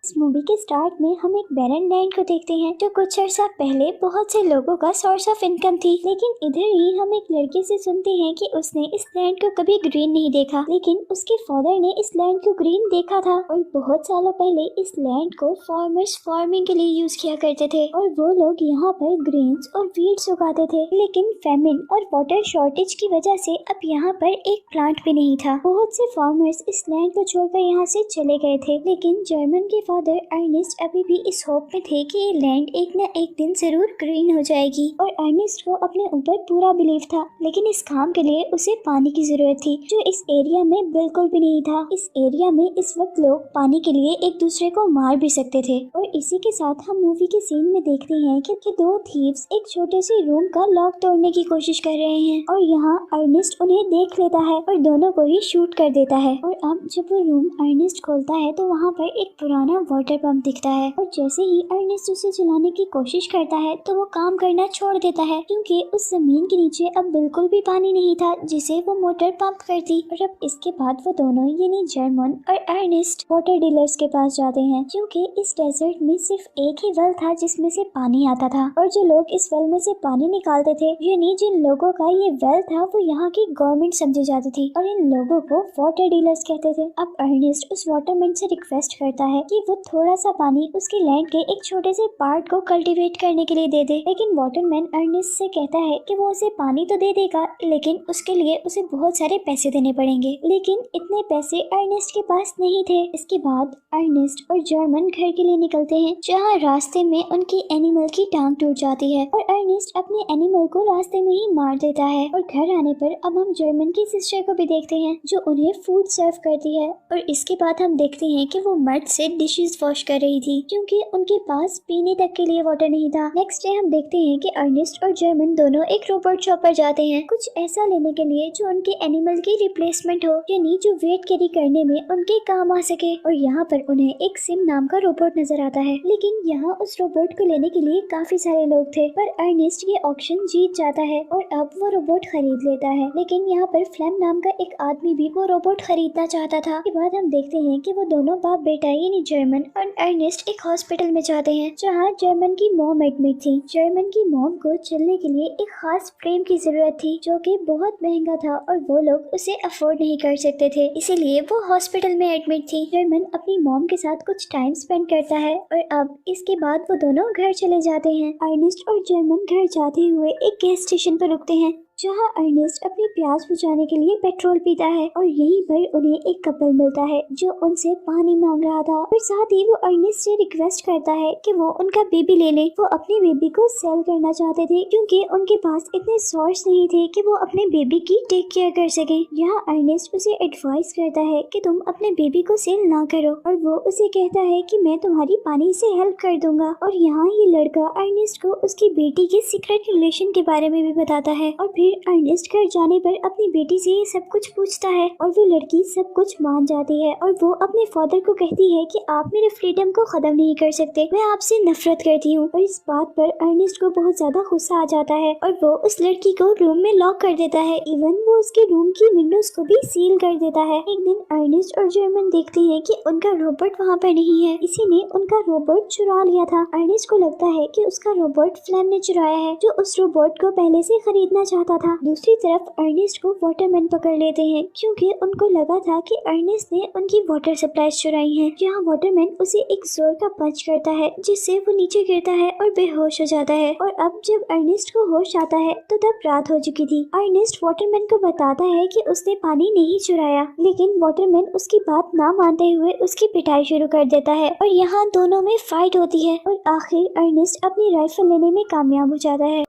इस मूवी के स्टार्ट में हम एक बैरन लैंड को देखते हैं जो कुछ अर्सा पहले बहुत से लोगों का सोर्स ऑफ इनकम थी। लेकिन इधर ही हम एक लड़के से सुनते हैं कि उसने इस लैंड को कभी ग्रीन नहीं देखा, लेकिन उसके फादर ने इस लैंड को ग्रीन देखा था और बहुत सालों पहले इस लैंड को फार्मर्स फार्मिंग के लिए यूज किया करते थे और वो लोग यहाँ पर ग्रेन्स और वीड्स उगाते थे। लेकिन फेमिन और वाटर शॉर्टेज की वजह से अब यहाँ पर एक प्लांट भी नहीं था। बहुत से फार्मर्स इस लैंड को छोड़कर यहाँ से चले गए थे, लेकिन जर्मन के फादर अर्नेस्ट अभी भी इस होप में थे कि ये लैंड एक न एक दिन जरूर ग्रीन हो जाएगी और अर्नेस्ट को अपने ऊपर पूरा बिलीव था। लेकिन इस काम के लिए उसे पानी की जरूरत थी जो इस एरिया में बिल्कुल भी नहीं था। इस एरिया में इस वक्त लोग पानी के लिए एक दूसरे को मार भी सकते थे। और इसी के साथ हम मूवी के सीन में देखते हैं कि दो थीव्स एक छोटे से रूम का लॉक तोड़ने की कोशिश कर रहे हैं और यहाँ अर्नेस्ट उन्हें देख लेता है और दोनों को ही शूट कर देता है। और अब जब वो रूम अर्नेस्ट खोलता है तो वहाँ पर एक पुराना वाटर पंप दिखता है और जैसे ही अर्नेस्ट उसे चलाने की कोशिश करता है तो वो काम करना छोड़ देता है क्योंकि उस जमीन के नीचे अब बिल्कुल भी पानी नहीं था जिसे वो मोटर पंप करती। और अब इसके बाद वो दोनों यानी जर्मन और अर्नेस्ट वाटर डीलर्स के पास जाते हैं क्योंकि इस डेजर्ट में सिर्फ एक ही वेल था जिसमें से पानी आता था और जो लोग इस वेल में से पानी निकालते थे यानी जिन लोगों का ये वेल था वो यहाँ की गवर्नमेंट समझी जाती थी और इन लोगों को वाटर डीलर्स कहते थे। अब अर्नेस्ट उस वाटरमैन से रिक्वेस्ट करता है कि वो थोड़ा सा पानी उसके लैंड के एक छोटे से पार्ट को कल्टीवेट करने के लिए दे दे, लेकिन वाटरमैन अर्नेस्ट से कहता है कि वो उसे पानी तो दे देगा लेकिन उसके लिए उसे बहुत सारे पैसे देने पड़ेंगे। लेकिन इतने पैसे अर्नेस्ट के पास नहीं थे। इसके बाद अर्नेस्ट और जर्मन घर के लिए निकलते हैं जहाँ रास्ते में उनकी एनिमल की टांग टूट जाती है और अर्नेस्ट अपने एनिमल को रास्ते में ही मार देता है। और घर आने पर अब हम जर्मन की सिस्टर को भी देखते हैं जो उन्हें फूड सर्व करती है और इसके बाद हम देखते हैं कि वो मड से डिशेस वॉश कर रही थी क्योंकि उनके पास पीने तक के लिए वाटर नहीं था। नेक्स्ट डे हम देखते हैं कि अर्नेस्ट और जर्मन दोनों एक रोबोट शॉप पर जाते हैं कुछ ऐसा लेने के लिए जो उनके एनिमल की रिप्लेसमेंट हो यानी जो वेट कैरी करने में उनके काम आ सके। और यहाँ पर उन्हें एक सिम नाम का रोबोट नजर आता है, लेकिन यहाँ उस रोबोट को लेने के लिए काफी सारे लोग थे पर अर्नेस्ट ये ऑक्शन जीत जाता है और अब वो रोबोट खरीद लेता है। लेकिन यहाँ पर फ्लैम नाम का एक आदमी भी वो रोबोट खरीदना चाहता था। के बाद हम देखते हैं कि वो दोनों बाप बेटा यानी जर्मन और अर्नेस्ट एक हॉस्पिटल में जाते हैं जहाँ जर्मन की मॉम एडमिट थी। जर्मन की मॉम को चलने के लिए एक खास फ्रेम की जरूरत थी जो कि बहुत महंगा था और वो लोग उसे अफोर्ड नहीं कर सकते थे, इसीलिए वो हॉस्पिटल में एडमिट थी। जर्मन अपनी मॉम के साथ कुछ टाइम स्पेंड करता है और अब इसके बाद वो दोनों घर चले जाते हैं। अर्नेस्ट और जर्मन घर जाते हुए एक गैस स्टेशन पर रुकते हैं जहाँ अर्नेस्ट अपनी प्यास बुझाने के लिए पेट्रोल पीता है और यहीं पर उन्हें एक कपल मिलता है जो उनसे पानी मांग रहा था और साथ ही वो अर्नेस्ट से रिक्वेस्ट करता है कि वो उनका बेबी ले ले। वो अपने बेबी को सेल करना चाहते थे क्योंकि उनके पास इतने सोर्स नहीं थे कि वो अपने बेबी की टेक केयर कर सके। यहाँ अर्नेस्ट उसे एडवाइस करता है कि तुम अपने बेबी को सेल ना करो और वो उसे कहता है कि मैं तुम्हारी पानी से हेल्प कर दूंगा। और यहाँ ये लड़का अर्नेस्ट को उसकी बेटी के सीक्रेट रिलेशन के बारे में भी बताता है और फिर अर्नेस्ट घर जाने पर अपनी बेटी से ये सब कुछ पूछता है और वो लड़की सब कुछ मान जाती है और वो अपने फादर को कहती है कि आप मेरे फ्रीडम को खत्म नहीं कर सकते, मैं आपसे नफरत करती हूँ। और इस बात पर अर्नेस्ट को बहुत ज्यादा गुस्सा आ जाता है और वो उस लड़की को रूम में लॉक कर देता है। इवन वो उसके रूम की विंडोज को भी सील कर देता है। एक दिन अर्नेस्ट और जर्मन देखते हैं कि उनका रोबोट वहाँ पर नहीं है, किसी ने उनका रोबोट चुरा लिया था। अर्नेस्ट को लगता है कि उसका रोबोट फ्लैम ने चुराया है जो उस रोबोट को पहले से खरीदना चाहता था। दूसरी तरफ अर्नेस्ट को वाटरमैन पकड़ लेते हैं क्योंकि उनको लगा था कि अर्नेस्ट ने उनकी वाटर सप्लाईज चुराई हैं। जहाँ वाटरमैन उसे एक जोर का पंच करता है जिससे वो नीचे गिरता है और बेहोश हो जाता है। और अब जब अर्नेस्ट को होश आता है तो तब रात हो चुकी थी। अर्नेस्ट वाटरमैन को बताता है कि उसने पानी नहीं चुराया, लेकिन वाटरमैन उसकी बात ना मानते हुए उसकी पिटाई शुरू कर देता है और यहाँ दोनों में फाइट होती है और आखिर अर्नेस्ट अपनी राइफल लेने में कामयाब हो जाता है।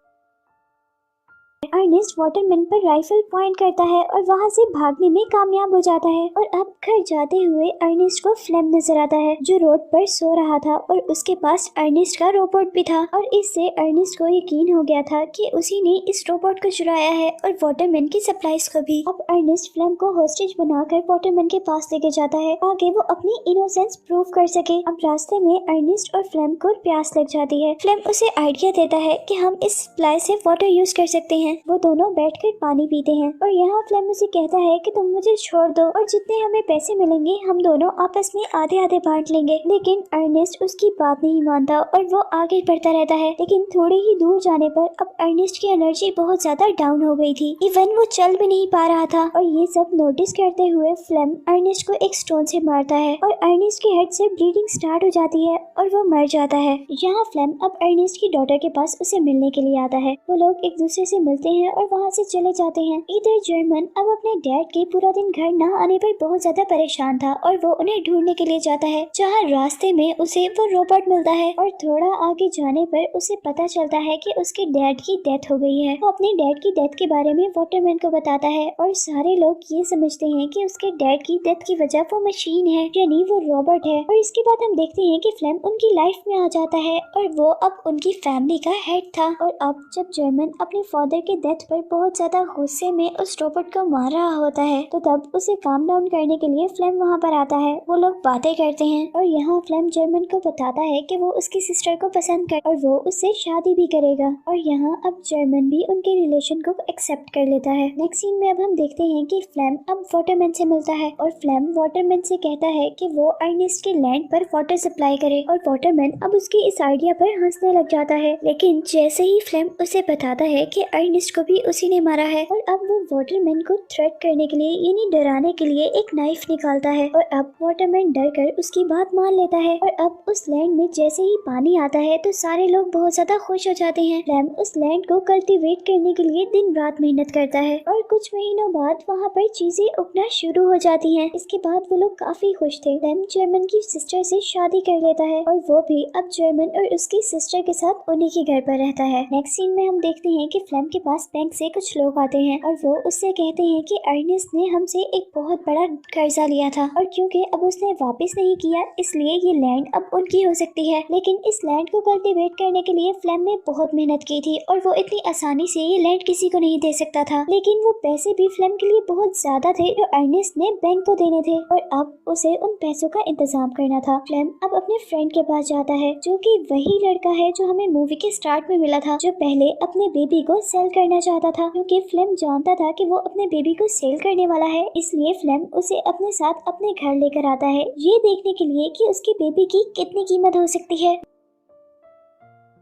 अर्नेस्ट वाटरमैन पर राइफल पॉइंट करता है और वहाँ से भागने में कामयाब हो जाता है। और अब घर जाते हुए अर्नेस्ट को फ्लैम नजर आता है जो रोड पर सो रहा था और उसके पास अर्नेस्ट का रोबोट भी था और इससे अर्नेस्ट को यकीन हो गया था कि उसी ने इस रोबोट को चुराया है और वाटरमैन की सप्लाईज को भी। अब अर्नेस्ट फ्लैम को हॉस्टेज बनाकर वाटरमैन के पास लेके जाता है ताकि वो अपनी इनोसेंस प्रूव कर सके। अब रास्ते में अर्नेस्ट और फ्लैम को प्यास लग जाती है। फ्लैम उसे आइडिया देता है कि हम इस सप्लाई से वाटर यूज कर सकते हैं वो दोनों बैठकर पानी पीते हैं और यहाँ फ्लेम उसे कहता है कि तुम मुझे छोड़ दो और जितने हमें पैसे मिलेंगे हम दोनों आपस में आधे आधे बांट लेंगे। लेकिन अर्नेस्ट उसकी बात नहीं मानता और वो आगे बढ़ता रहता है। लेकिन थोड़े ही दूर जाने पर अब अर्नेस्ट की एनर्जी बहुत ज्यादा डाउन हो गई थी। इवन वो चल भी नहीं पा रहा था और ये सब नोटिस करते हुए फ्लेम अर्नेस्ट को एक स्टोन से मारता है और अर्नेस्ट के हेड से ब्लीडिंग स्टार्ट हो जाती है और वो मर जाता है। यहाँ फ्लेम अब अर्नेस्ट की डॉटर के पास उसे मिलने के लिए आता है। वो लोग एक दूसरे से मिलते हैं और वहाँ से चले जाते हैं। इधर जर्मन अब अपने डैड के पूरा दिन घर न आने पर बहुत ज्यादा परेशान था और वो उन्हें ढूंढने के लिए जाता है, जहाँ रास्ते में उसे वो रोबोट मिलता है और थोड़ा आगे जाने पर उसे पता चलता है कि उसके डैड की डेथ हो गई है। वो अपने डैड की डेथ के बारे में वाटरमैन को बताता है और सारे लोग ये समझते हैं कि उसके डैड की डेथ की वजह वो मशीन है, यानी वो रोबोट है। और इसके बाद हम देखते हैं कि फ्लेम उनकी लाइफ में आ जाता है और वो अब उनकी फैमिली का हेड था। और अब जब जर्मन अपने फादर के डेथ पर बहुत ज्यादा गुस्से में उस रोबोट को मार रहा होता है तो तब उसे काम डाउन करने के लिए फ्लेम वहाँ पर आता है। वो लोग बातें करते हैं और यहाँ फ्लेम जर्मन को बताता है कि वो उसकी सिस्टर को पसंद कर और वो उससे शादी भी करेगा। और यहाँ अब जर्मन भी उनके रिलेशन को एक्सेप्ट कर लेता है। नेक्स्ट सीन में अब हम देखते हैं कि फ्लेम अब वाटरमैन से मिलता है और फ्लेम वाटरमैन से कहता है कि वो अर्नेस्ट के लैंड पर वाटर सप्लाई करे और वाटरमैन अब उसकी इस आइडिया पर हंसने लग जाता है। लेकिन जैसे ही फ्लेम उसे बताता है कि अर्नेस्ट को भी उसी ने मारा है और अब वो वाटरमैन को थ्रेट करने के लिए यानी डराने के लिए एक नाइफ निकालता है और अब वाटरमैन डर कर उसकी बात मान लेता है। और अब उस लैंड में जैसे ही पानी आता है तो सारे लोग बहुत ज्यादा खुश हो जाते हैं। फ्लेम उस लैंड को कल्टीवेट करने के लिए दिन रात मेहनत करता है और कुछ महीनों बाद वहाँ पर चीजें उगना शुरू हो जाती हैं। इसके बाद वो लोग काफी खुश थे। फ्लेम जर्मन की सिस्टर से शादी कर लेता है और वो भी अब जर्मन और उसकी सिस्टर के साथ उन्हीं के घर पर रहता है। नेक्स्ट सीन में हम देखते हैं कि फ्लेम के पास बैंक से कुछ लोग आते हैं और वो उससे कहते हैं कि अर्नेस्ट ने हमसे एक बहुत बड़ा कर्जा लिया था और क्योंकि अब उसने वापस नहीं किया इसलिए ये लैंड अब उनकी हो सकती है। लेकिन इस लैंड को कल्टीवेट करने के लिए फ्लेम ने बहुत मेहनत की थी और वो इतनी आसानी से ये लैंड किसी को नहीं दे सकता था। लेकिन वो पैसे भी फ्लेम के लिए बहुत ज्यादा थे जो अर्नेस्ट ने बैंक को देने थे और अब उसे उन पैसों का इंतजाम करना था। फ्लेम अब अपने फ्रेंड के पास जाता है जो कि वही लड़का है जो हमें मूवी के स्टार्ट में मिला था, जो पहले अपने बेबी को सेल करना चाहता था। क्योंकि फ्लेम जानता था कि वो अपने बेबी को सेल करने वाला है इसलिए फ्लेम उसे अपने साथ अपने घर लेकर आता है, ये देखने के लिए कि उसके बेबी की कितनी कीमत हो सकती है।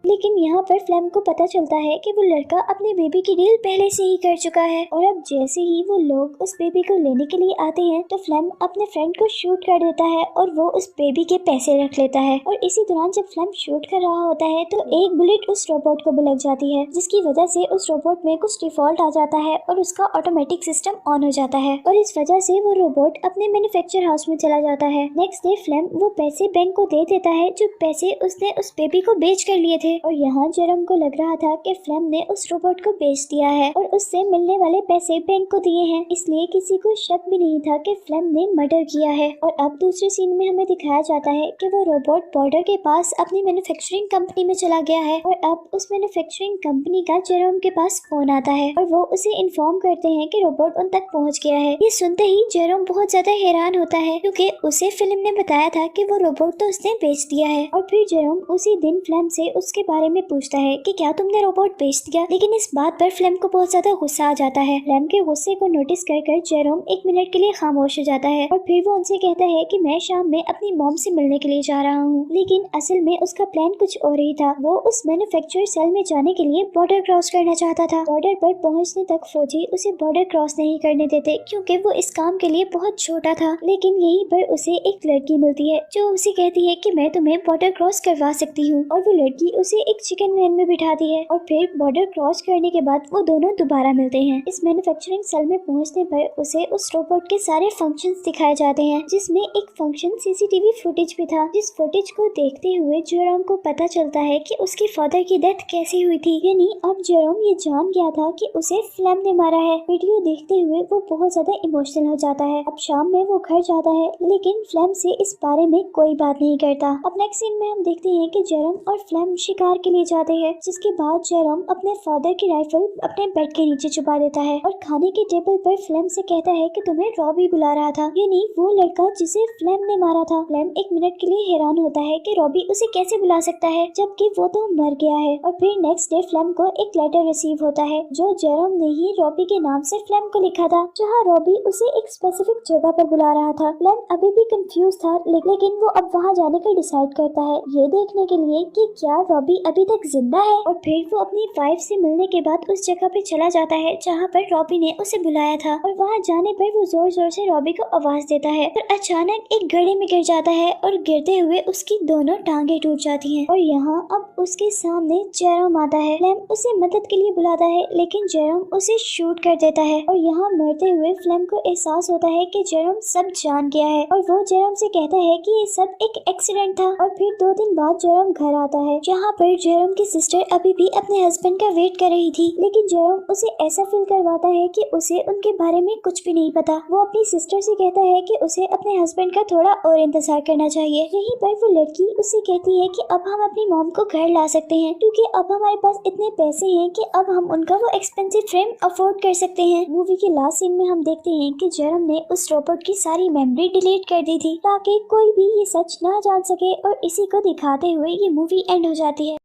लेकिन यहाँ पर फ्लेम को पता चलता है कि वो लड़का अपने बेबी की डील पहले से ही कर चुका है और अब जैसे ही वो लोग उस बेबी को लेने के लिए आते हैं तो फ्लेम अपने फ्रेंड को शूट कर देता है और वो उस बेबी के पैसे रख लेता है। और इसी दौरान जब फ्लेम शूट कर रहा होता है तो एक बुलेट उस रोबोट को भी लग जाती है, जिसकी वजह से उस रोबोट में कुछ डिफॉल्ट आ जाता है और उसका ऑटोमेटिक सिस्टम ऑन हो जाता है और इस वजह से वो रोबोट अपने मैन्युफैक्चर हाउस में चला जाता है। नेक्स्ट डे फ्लेम वो पैसे बैंक को दे देता है जो पैसे उसने उस बेबी को बेच कर लिए थे और यहाँ जेरम को लग रहा था कि फ्लेम ने उस रोबोट को बेच दिया है और उससे मिलने वाले पैसे बैंक को दिए हैं, इसलिए किसी को शक भी नहीं था कि फ्लेम ने मर्डर किया है। और अब दूसरे सीन में हमें दिखाया जाता है कि वो रोबोट बॉर्डर के पास अपनी मैन्युफैक्चरिंग कंपनी में चला गया है और अब उस मैन्युफैक्चरिंग कंपनी का जेरम के पास फोन आता है और वो उसे इन्फॉर्म करते हैं कि रोबोट उन तक पहुँच गया है। ये सुनते ही जेरम बहुत ज्यादा हैरान होता है क्योंकि उसे फिल्म ने बताया था कि वो रोबोट तो उसने बेच दिया है। और फिर जेरम उसी दिन फ्लेम से उसके बारे में पूछता है कि क्या तुमने रोबोट बेच दिया, लेकिन इस बात पर फ्लेम को बहुत ज्यादा गुस्सा आ जाता है। फ्लेम के गुस्से को नोटिस कर जेरोम एक मिनट के लिए खामोश हो जाता है और फिर वो उनसे कहता है कि मैं शाम में अपनी मॉम से मिलने के लिए जा रहा हूँ, लेकिन असल में उसका प्लान कुछ और ही था। वो उस मैन्युफैक्चर सेल में जाने के लिए बॉर्डर क्रॉस करना चाहता था। बॉर्डर पर पहुँचने तक फौजी उसे बॉर्डर क्रॉस नहीं करने देते क्योंकि वो इस काम के लिए बहुत छोटा था। लेकिन यहीं पर उसे एक लड़की मिलती है जो उसे कहती है कि मैं तुम्हें बॉर्डर क्रॉस करवा सकती हूँ और वो लड़की उसे एक चिकन वैन में बिठाती है और फिर बॉर्डर क्रॉस करने के बाद वो दोनों दोबारा मिलते हैं। इस मैन्युफैक्चरिंग सेल में पहुंचने पर उसे उस रोबोट के सारे फंक्शंस दिखाए जाते हैं, जिसमें एक फंक्शन सीसीटीवी फुटेज भी था। जिस फुटेज को देखते हुए जेरोम को पता चलता है कि उसके फादर की डेथ कैसे हुई थी, यानी अब जेरोम ये जान गया था कि उसे फ्लेम ने मारा है। वीडियो देखते हुए वो बहुत ज्यादा इमोशनल हो जाता है। अब शाम में वो घर जाता है लेकिन फ्लेम से इस बारे में कोई बात नहीं करता। अब नेक्स्ट सीन में हम देखते हैं कि जेरोम और फ्लेम शिकार शिकार के लिए जाते हैं, जिसके बाद जेरोम अपने फादर की राइफल अपने बेड के नीचे छुपा देता है और खाने के टेबल पर फ्लेम से कहता है कि तुम्हें रॉबी बुला रहा था, यानी वो लड़का जिसे फ्लेम ने मारा था। फ्लेम एक मिनट के लिए हैरान होता है कि रॉबी उसे कैसे बुला सकता है जबकि वो तो मर गया है। और फिर नेक्स्ट डे फ्लेम को एक लेटर रिसीव होता है जो जेरोम ने ही रॉबी के नाम से फ्लेम को लिखा था, जहाँ रॉबी उसे एक स्पेसिफिक जगह पर बुला रहा था। फ्लेम अभी भी कंफ्यूज था, लेकिन वो अब वहाँ जाने का डिसाइड करता है, ये देखने के लिए कि क्या रॉबी अभी तक जिंदा है। और फिर वो अपनी वाइफ से मिलने के बाद उस जगह पे चला जाता है जहाँ पर रॉबी ने उसे बुलाया था। और वहाँ जाने पर वो जोर जोर से रॉबी को आवाज देता है, पर अचानक एक गड्ढे में गिर जाता है और गिरते हुए उसकी दोनों टांगे टूट जाती हैं। और यहाँ अब उसके सामने जेरोम आता है। फ्लेम उसे मदद के लिए बुलाता है, लेकिन जेरोम उसे शूट कर देता है। और यहाँ मरते हुए फ्लेम को एहसास होता है कि जेरोम सब जान गया है और वो जेरोम से कहता है कि ये सब एक एक्सीडेंट था। और फिर 2 दिन बाद जेरोम घर आता है, जहाँ पर जेरोम की सिस्टर अभी भी अपने हस्बैंड का वेट कर रही थी, लेकिन जेरोम उसे ऐसा फील करवाता है कि उसे उनके बारे में कुछ भी नहीं पता। वो अपनी सिस्टर से कहता है कि उसे अपने हस्बैंड का थोड़ा और इंतजार करना चाहिए। यहीं पर वो लड़की उसे कहती है कि अब हम अपनी मॉम को घर ला सकते हैं, क्योंकि अब हमारे पास इतने पैसे हैं कि अब हम उनका वो एक्सपेंसिव फ्रेम अफोर्ड कर सकते हैं। मूवी के लास्ट सीन में हम देखते हैं कि जेरोम ने उस रोबोट की सारी मेमोरी डिलीट कर दी थी ताकि कोई भी ये सच ना जान सके, और इसी को दिखाते हुए ये मूवी एंड हो जाती है।